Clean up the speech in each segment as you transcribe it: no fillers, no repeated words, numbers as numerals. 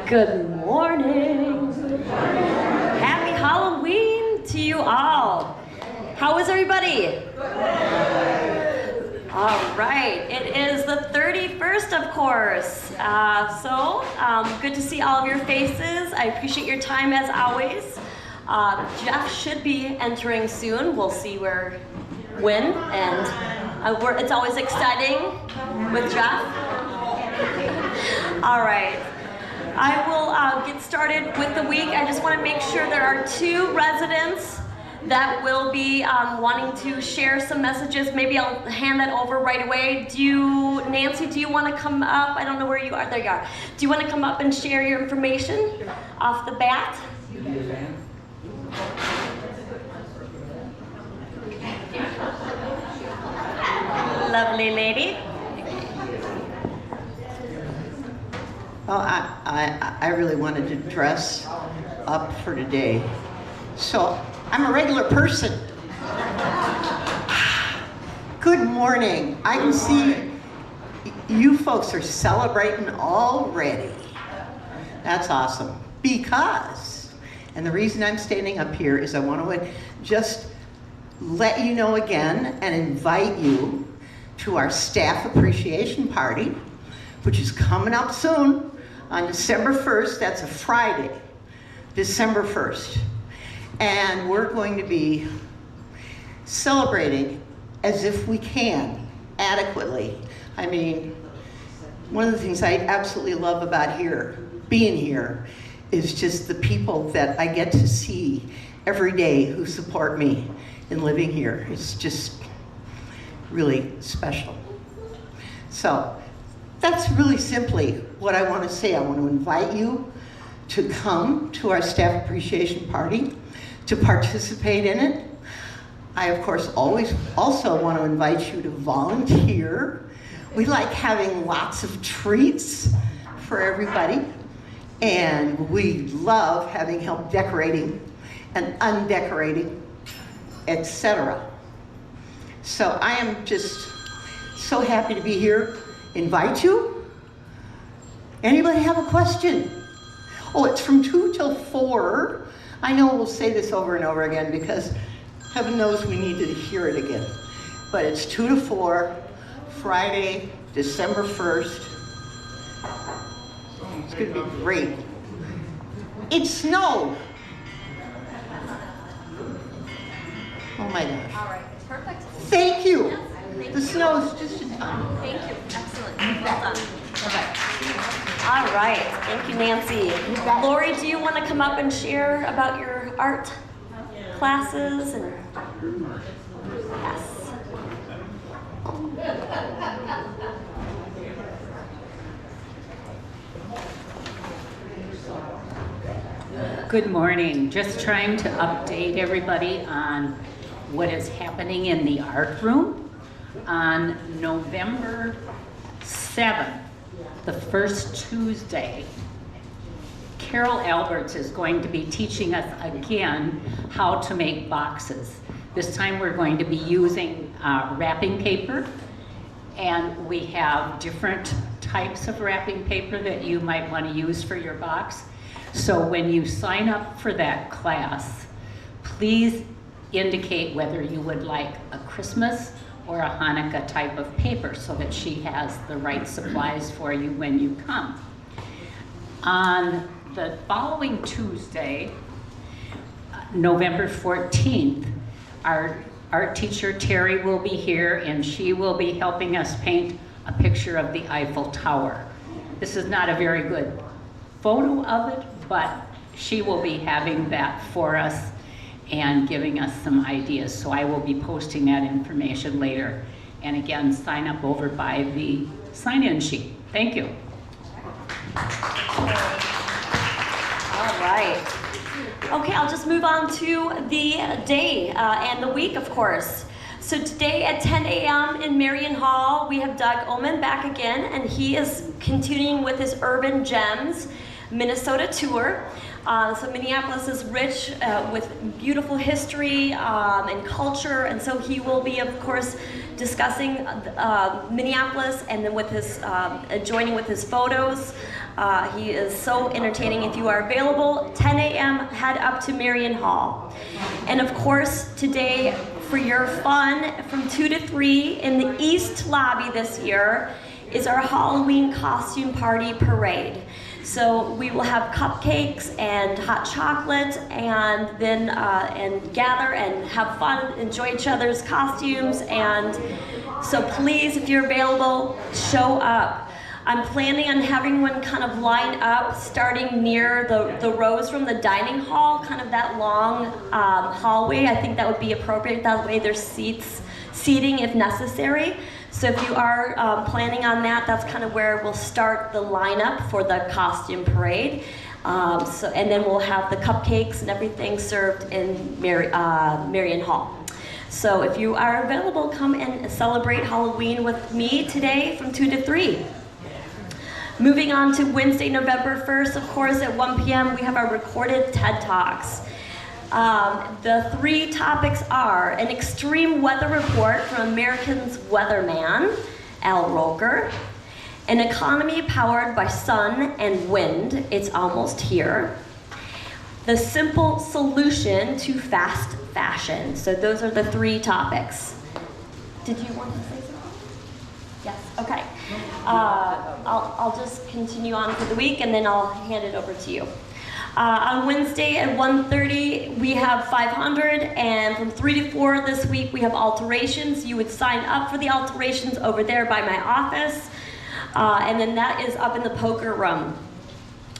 Good morning. Happy Halloween to you all. How is everybody? All right, it is the 31st, of course. Good to see all of your faces. I appreciate your time as always. Jeff should be entering soon. We'll see when, and it's always exciting with Jeff. All right. I will get started with the week. I just want to make sure there are 2 residents that will be wanting to share some messages. Maybe I'll hand that over right away. Nancy, do you want to come up? I don't know where you are. There you are. Do you want to come up and share your information off the bat? Lovely lady. Well, I really wanted to dress up for today. So I'm a regular person. Good morning. I can see you folks are celebrating already. That's awesome. And the reason I'm standing up here is I want to just let you know again and invite you to our staff appreciation party, which is coming up soon. On December 1st, that's a Friday, December 1st. And we're going to be celebrating as if we can, adequately. I mean, one of the things I absolutely love about being here, is just the people that I get to see every day who support me in living here. It's just really special. So, that's really simply what I want to say. I want to invite you to come to our staff appreciation party, to participate in it. I, of course, always also want to invite you to volunteer. We like having lots of treats for everybody, and we love having help decorating and undecorating, etc. So I am just so happy to be here. Invite you. Anybody have a question? Oh, it's from 2 till 4. I know we'll say this over and over again because heaven knows we need to hear it again. But it's 2 to 4, Friday, December 1st. It's going to be great. It snowed. Oh my gosh. All right, perfect. Thank you. Yes, thank The you. snow is just in time. Thank you. Excellent. Well done. Perfect. All right. Thank you, Nancy. Lori, do you want to come up and share about your art classes? Yes. Good morning. Just trying to update everybody on what is happening in the art room. On November 7th, the first Tuesday, Carol Alberts is going to be teaching us again how to make boxes. This time we're going to be using wrapping paper, and we have different types of wrapping paper that you might want to use for your box. So when you sign up for that class, please indicate whether you would like a Christmas or a Hanukkah type of paper so that she has the right supplies for you when you come. On the following Tuesday, November 14th, our art teacher Terry will be here, and she will be helping us paint a picture of the Eiffel Tower. This is not a very good photo of it, but she will be having that for us and giving us some ideas. So I will be posting that information later. And again, sign up over by the sign-in sheet. Thank you. All right. Okay, I'll just move on to the day and the week, of course. So today at 10 a.m. in Marion Hall, we have Doug Ullman back again, and he is continuing with his Urban Gems Minnesota tour. So Minneapolis is rich with beautiful history and culture, and so he will be, of course, discussing Minneapolis, and then with his joining with his photos. He is so entertaining. If you are available, 10 a.m., head up to Marion Hall. And of course, today, for your fun, from 2 to 3 in the East Lobby this year is our Halloween costume party parade. So we will have cupcakes and hot chocolate, and then and gather and have fun, enjoy each other's costumes. And so please, if you're available, show up. I'm planning on having one kind of line up starting near the rows from the dining hall, kind of that long hallway. I think that would be appropriate. That way there's seating if necessary. So if you are planning on that, that's kind of where we'll start the lineup for the costume parade. And then we'll have the cupcakes and everything served in Marion Hall. So if you are available, come and celebrate Halloween with me today from 2 to 3. Moving on to Wednesday, November 1st, of course, at 1 p.m., we have our recorded TED Talks. The 3 topics are an extreme weather report from American's weatherman, Al Roker, an economy powered by sun and wind, it's almost here, the simple solution to fast fashion. So those are the 3 topics. Did you want to say something? Yes, okay. I'll just continue on for the week, and then I'll hand it over to you. On Wednesday at 1:30, we have 500, and from 3 to 4 this week, we have alterations. You would sign up for the alterations over there by my office, and then that is up in the poker room.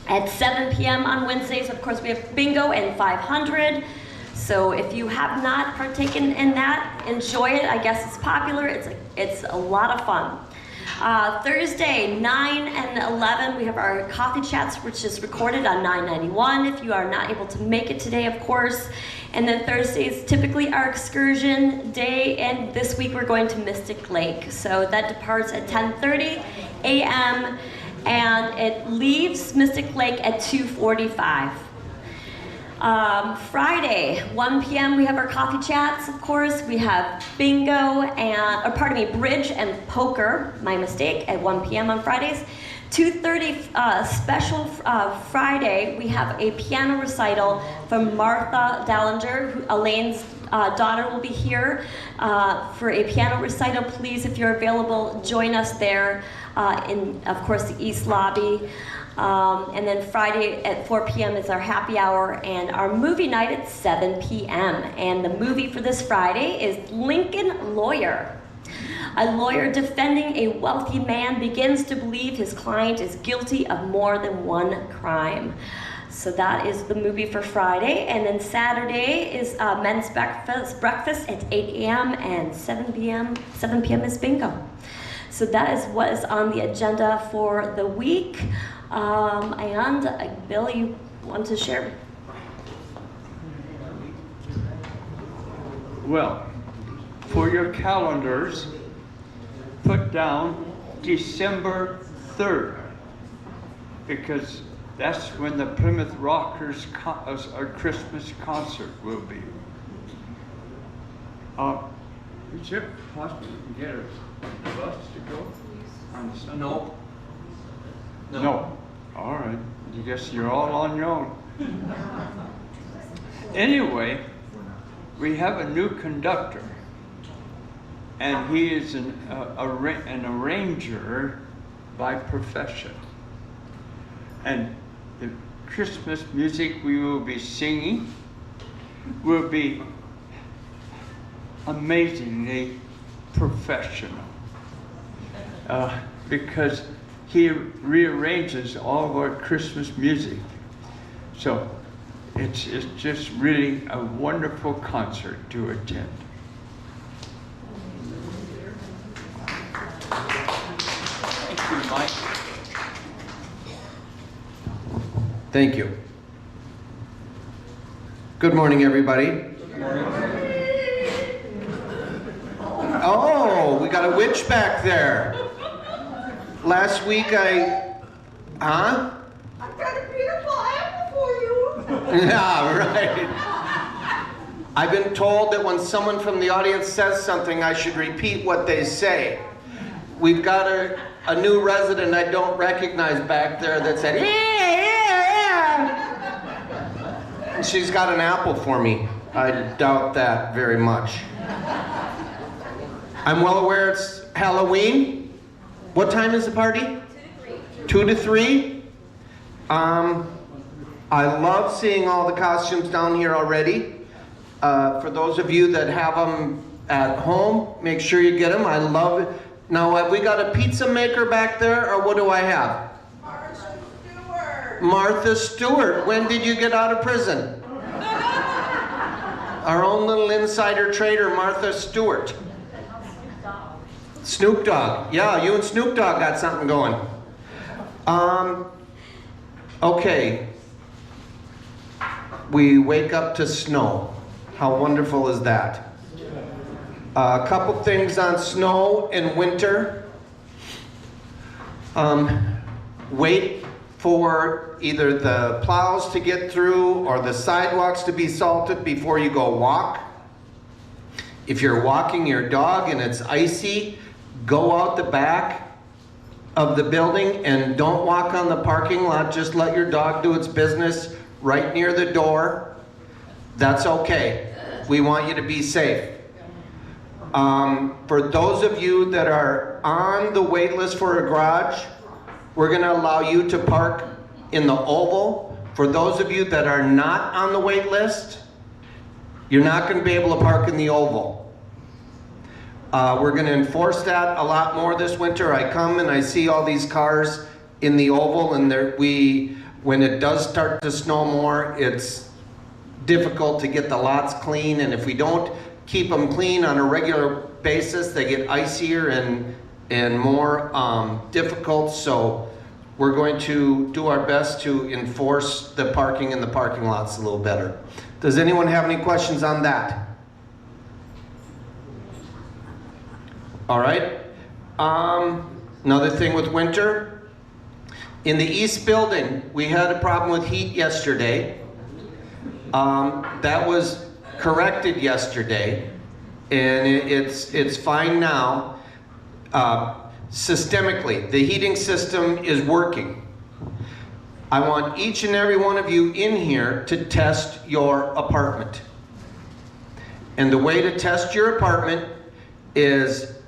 At 7 p.m. on Wednesdays, of course, we have bingo and 500. So if you have not partaken in that, enjoy it. I guess it's popular. It's a lot of fun. Thursday, 9 and 11, we have our Coffee Chats, which is recorded on 991 if you are not able to make it today, of course. And then Thursday is typically our excursion day, and this week we're going to Mystic Lake. So that departs at 10:30 a.m. and it leaves Mystic Lake at 2:45. Friday, 1 p.m., we have our coffee chats, of course. We have bingo bridge and poker, my mistake, at 1 p.m. on Fridays. 2:30 special Friday, we have a piano recital from Martha Dallinger. Elaine's daughter will be here for a piano recital. Please, if you're available, join us there in, of course, the East Lobby. And then Friday at 4 p.m. is our happy hour, and our movie night at 7 p.m. And the movie for this Friday is Lincoln Lawyer. A lawyer defending a wealthy man begins to believe his client is guilty of more than one crime. So that is the movie for Friday. And then Saturday is men's breakfast at 8 a.m. and 7 p.m. is bingo. So that is what is on the agenda for the week. And Bill, you want to share? Well, for your calendars, put down December 3rd, because that's when the Plymouth Rockers our Christmas concert will be. Is it possible to get a bus to go on Sunday? No. All right. I guess you're all on your own. Anyway, we have a new conductor, and he is an arranger by profession. And the Christmas music we will be singing will be amazingly professional, because he rearranges all of our Christmas music. So it's just really a wonderful concert to attend. Thank you, Mike. Thank you. Good morning, everybody. Good morning. Oh, we got a witch back there. Last week I've got a beautiful apple for you. Yeah, right. I've been told that when someone from the audience says something, I should repeat what they say. We've got a new resident I don't recognize back there that said, yeah, yeah. And she's got an apple for me. I doubt that very much. I'm well aware it's Halloween. What time is the party? 2 to 3. I love seeing all the costumes down here already. For those of you that have them at home, make sure you get them. I love it. Now, have we got a pizza maker back there, or what do I have? Martha Stewart. Martha Stewart. When did you get out of prison? Our own little insider trader, Martha Stewart. Snoop Dogg. Yeah, you and Snoop Dogg got something going. Okay. We wake up to snow. How wonderful is that? A couple things on snow and winter. Wait for either the plows to get through or the sidewalks to be salted before you go walk. If you're walking your dog and it's icy, go out the back of the building and don't walk on the parking lot. Just let your dog do its business right near the door. That's okay. We want you to be safe. For those of you that are on the wait list for a garage, we're going to allow you to park in the oval. For those of you that are not on the wait list, you're not going to be able to park in the oval. We're going to enforce that a lot more this winter. I come and I see all these cars in the oval, and when it does start to snow more, it's difficult to get the lots clean, and if we don't keep them clean on a regular basis, they get icier and more difficult. So we're going to do our best to enforce the parking in the parking lots a little better. Does anyone have any questions on that? All right. Another thing with winter. In the east building, we had a problem with heat yesterday. That was corrected yesterday, and it's fine now. Systemically, the heating system is working. I want each and every one of you in here to test your apartment. And the way to test your apartment is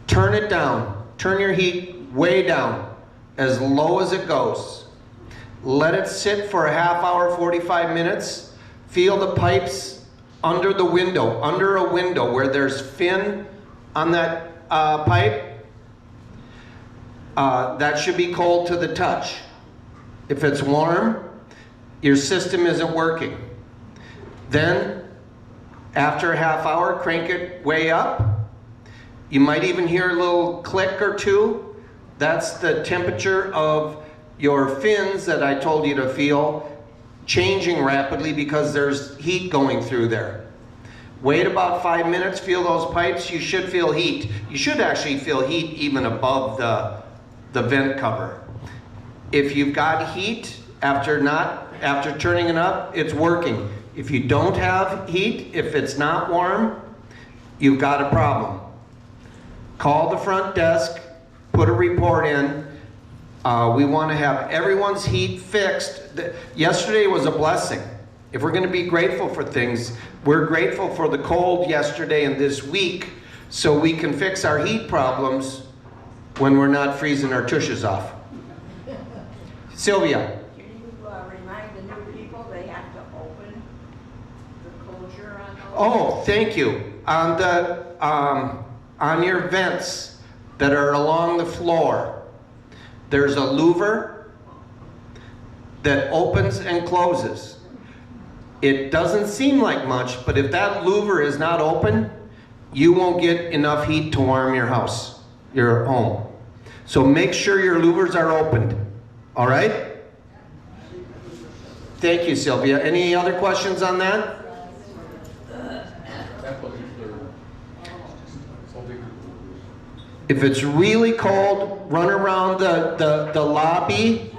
turn it down. Turn your heat way down, as low as it goes. Let it sit for a half hour, 45 minutes. Feel the pipes under the window, under a window where there's fin on that pipe. That should be cold to the touch. If it's warm, your system isn't working. Then, after a half hour, crank it way up. You might even hear a little click or two. That's the temperature of your fins that I told you to feel changing rapidly because there's heat going through there. Wait about 5 minutes, feel those pipes, you should feel heat. You should actually feel heat even above the vent cover. If you've got heat after turning it up, it's working. If you don't have heat, if it's not warm, you've got a problem. Call the front desk, put a report in. We want to have everyone's heat fixed. Yesterday was a blessing. If we're going to be grateful for things, we're grateful for the cold yesterday and this week so we can fix our heat problems when we're not freezing our tushes off. Sylvia. Can you remind the new people they have to open the closure on those? Oh, thank you. On your vents that are along the floor, there's a louver that opens and closes. It doesn't seem like much, but if that louver is not open, you won't get enough heat to warm your house, your home. So make sure your louvers are opened. All right? Thank you, Sylvia. Any other questions on that? If it's really cold, run around the lobby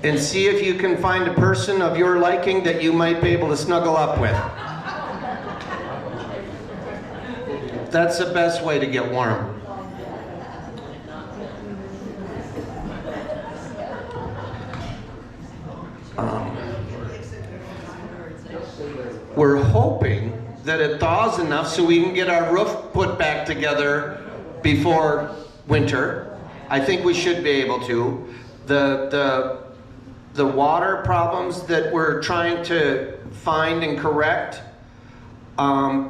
and see if you can find a person of your liking that you might be able to snuggle up with. That's the best way to get warm. We're hoping that it thaws enough so we can get our roof put back together before winter. I think we should be able to. The water problems that we're trying to find and correct,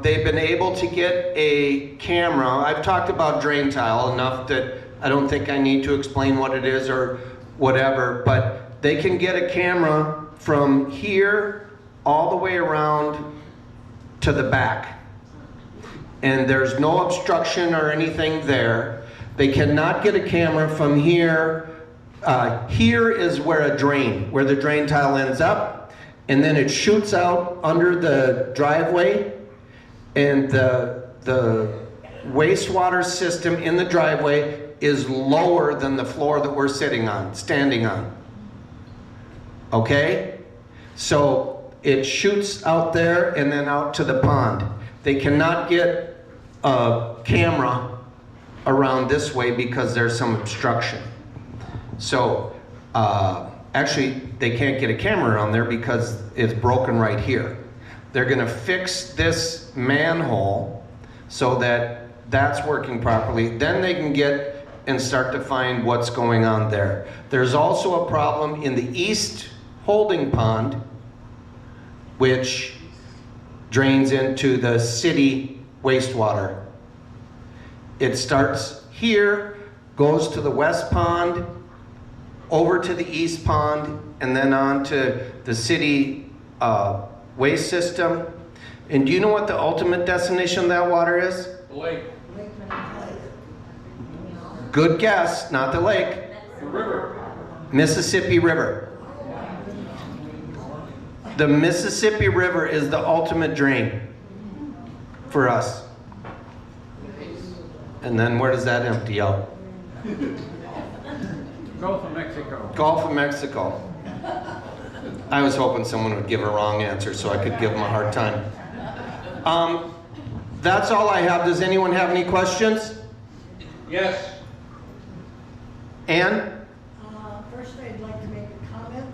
they've been able to get a camera. I've talked about drain tile enough that I don't think I need to explain what it is or whatever, but they can get a camera from here all the way around to the back. And there's no obstruction or anything there. They cannot get a camera from here. Here is where the drain tile ends up, and then it shoots out under the driveway, and the wastewater system in the driveway is lower than the floor that we're standing on. Okay? So it shoots out there and then out to the pond. They cannot get a camera around this way because there's some obstruction. So actually they can't get a camera around there because it's broken right here. They're gonna fix this manhole so that that's working properly. Then they can get and start to find what's going on there. There's also a problem in the east holding pond, which drains into the city wastewater. It starts here, goes to the west pond, over to the east pond, and then on to the city waste system. And do you know what the ultimate destination of that water is? The lake. Good guess, not the lake. The river. Mississippi River. The Mississippi River is the ultimate drain for us. And then where does that empty out? Gulf of Mexico. Gulf of Mexico. I was hoping someone would give a wrong answer so I could give them a hard time. That's all I have. Does anyone have any questions? Yes. Ann? First, I'd like to make a comment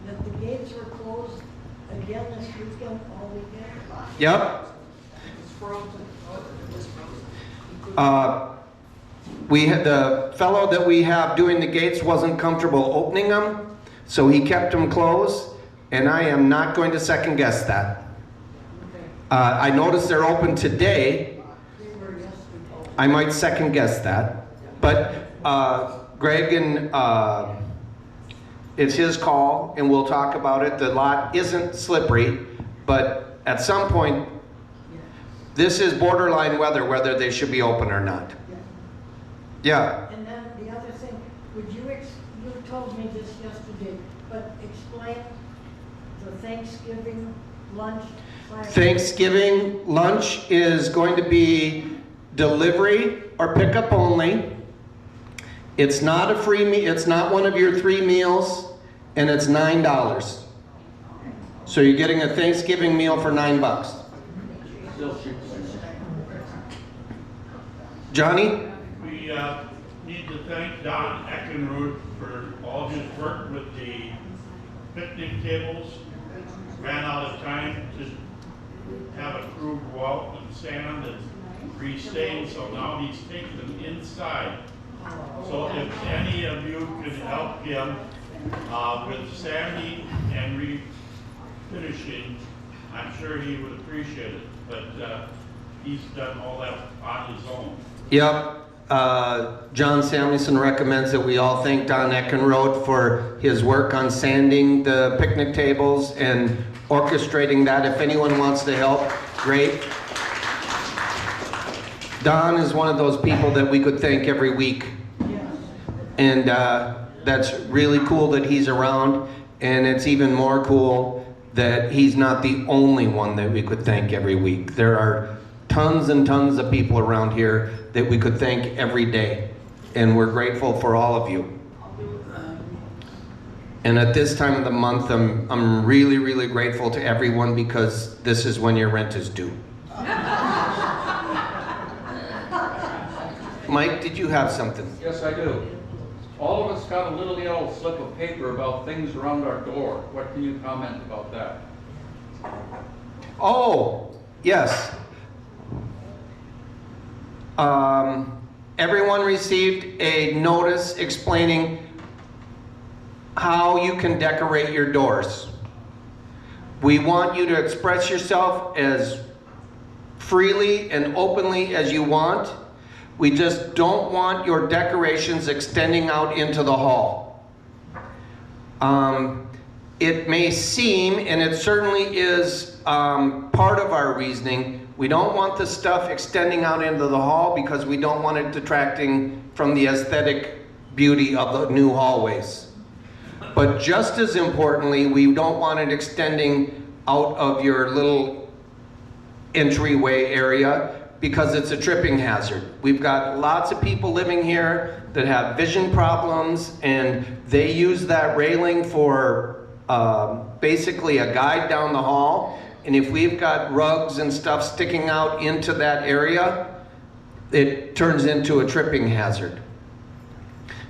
that the gates were closed again this weekend, all weekend. Yep. The fellow that we have doing the gates wasn't comfortable opening them, so he kept them closed, and I am not going to second guess that. I noticed they're open today. I might second guess that, but Greg and it's his call, and we'll talk about it. The lot isn't slippery, but at some point, this is borderline whether they should be open or not. Yeah. And then the other thing, would you, you told me this yesterday, but explain the Thanksgiving lunch. Thanksgiving lunch is going to be delivery or pickup only. It's not a free meal, it's not one of your 3 meals, and it's $9. So you're getting a Thanksgiving meal for $9. Johnny? We need to thank Don Eckenrud for all his work with the picnic tables. Ran out of time to have a crew go out and sand and restain, so now he's taking them inside. So if any of you could help him with sanding and refinishing, I'm sure he would appreciate it. But he's done all that on his own. Yep. John Samuelson recommends that we all thank Don Eckenrode for his work on sanding the picnic tables and orchestrating that. If anyone wants to help, great. Don is one of those people that we could thank every week. And that's really cool that he's around, and it's even more cool that he's not the only one that we could thank every week. There are tons and tons of people around here that we could thank every day, and we're grateful for all of you. And at this time of the month, I'm really, really grateful to everyone because this is when your rent is due. Mike, did you have something? Yes, I do. All of us got a little yellow slip of paper about things around our door. What can you comment about that? Oh, yes. Everyone received a notice explaining how you can decorate your doors. We want you to express yourself as freely and openly as you want. We just don't want your decorations extending out into the hall. It may seem, and it certainly is part of our reasoning, we don't want the stuff extending out into the hall because we don't want it detracting from the aesthetic beauty of the new hallways. But just as importantly, we don't want it extending out of your little entryway area because it's a tripping hazard. We've got lots of people living here that have vision problems, and they use that railing for basically a guide down the hall. And if we've got rugs and stuff sticking out into that area, it turns into a tripping hazard.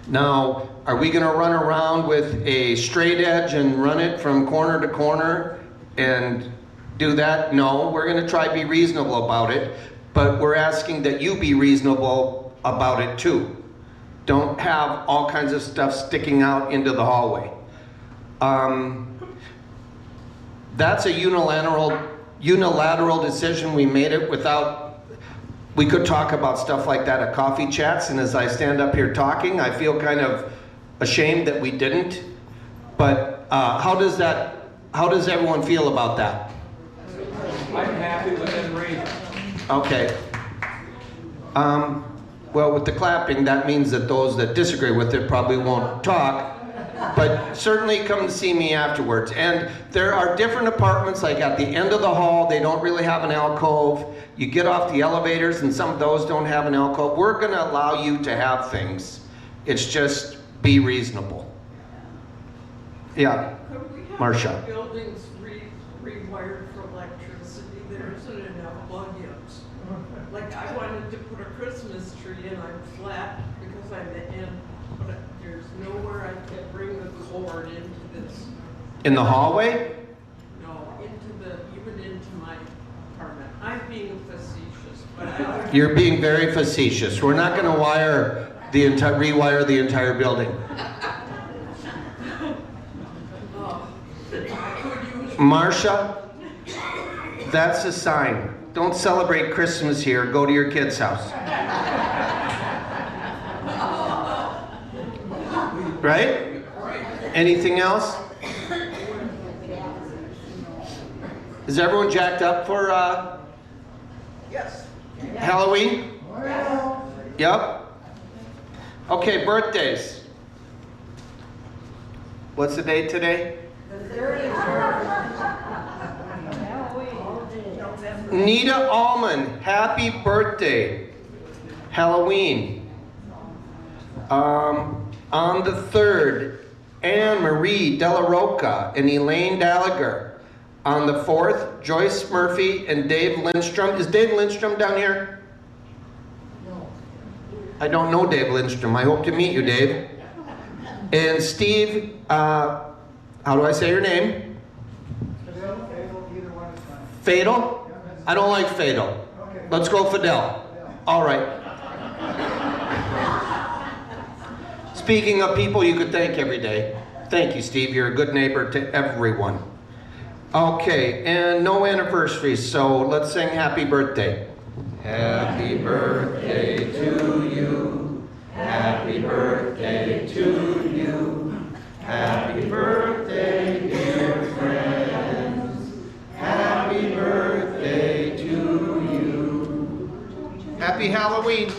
Now, are we gonna run around with a straight edge and run it from corner to corner and do that? No, we're gonna try to be reasonable about it, but we're asking that you be reasonable about it too. Don't have all kinds of stuff sticking out into the hallway. That's a unilateral decision. We made it without, we could talk about stuff like that at coffee chats, and as I stand up here talking, I feel kind of ashamed that we didn't. But how does everyone feel about that? I'm happy within reason. Okay. Well, with the clapping, that means that those that disagree with it probably won't talk. But certainly come to see me afterwards. And there are different apartments, like at the end of the hall, they don't really have an alcove. You get off the elevators and some of those don't have an alcove. We're gonna allow you to have things. It's just be reasonable. Yeah, Could we have Marcia. the buildings rewired for electricity? There isn't enough plug-ins. Like, I wanted to put a Christmas tree and I'm flat because I'm in, but there's nowhere I can bring the cord into this. In the hallway? No, even into my apartment. I'm being facetious, but I. You're being very facetious. We're not gonna rewire the entire building. Marcia, that's a sign. Don't celebrate Christmas here. Go to your kid's house. Right? Anything else? Is everyone jacked up for Halloween? Yep. Okay, birthdays. What's the date today? Nita Allman, happy birthday. Halloween. On the 3rd, Anne Marie Della Rocca and Elaine Gallagher. On the 4th, Joyce Murphy and Dave Lindstrom. Is Dave Lindstrom down here? No. I don't know Dave Lindstrom. I hope to meet you, Dave. And Steve, how do I say your name? Fatal? I don't like Fatal. Let's go Fidel. All right. Speaking of people you could thank every day, thank you, Steve. You're a good neighbor to everyone. Okay, and no anniversaries, so let's sing happy birthday. Happy birthday to you. Happy birthday to you. Happy birthday, dear friends. Happy birthday to you. Happy Halloween.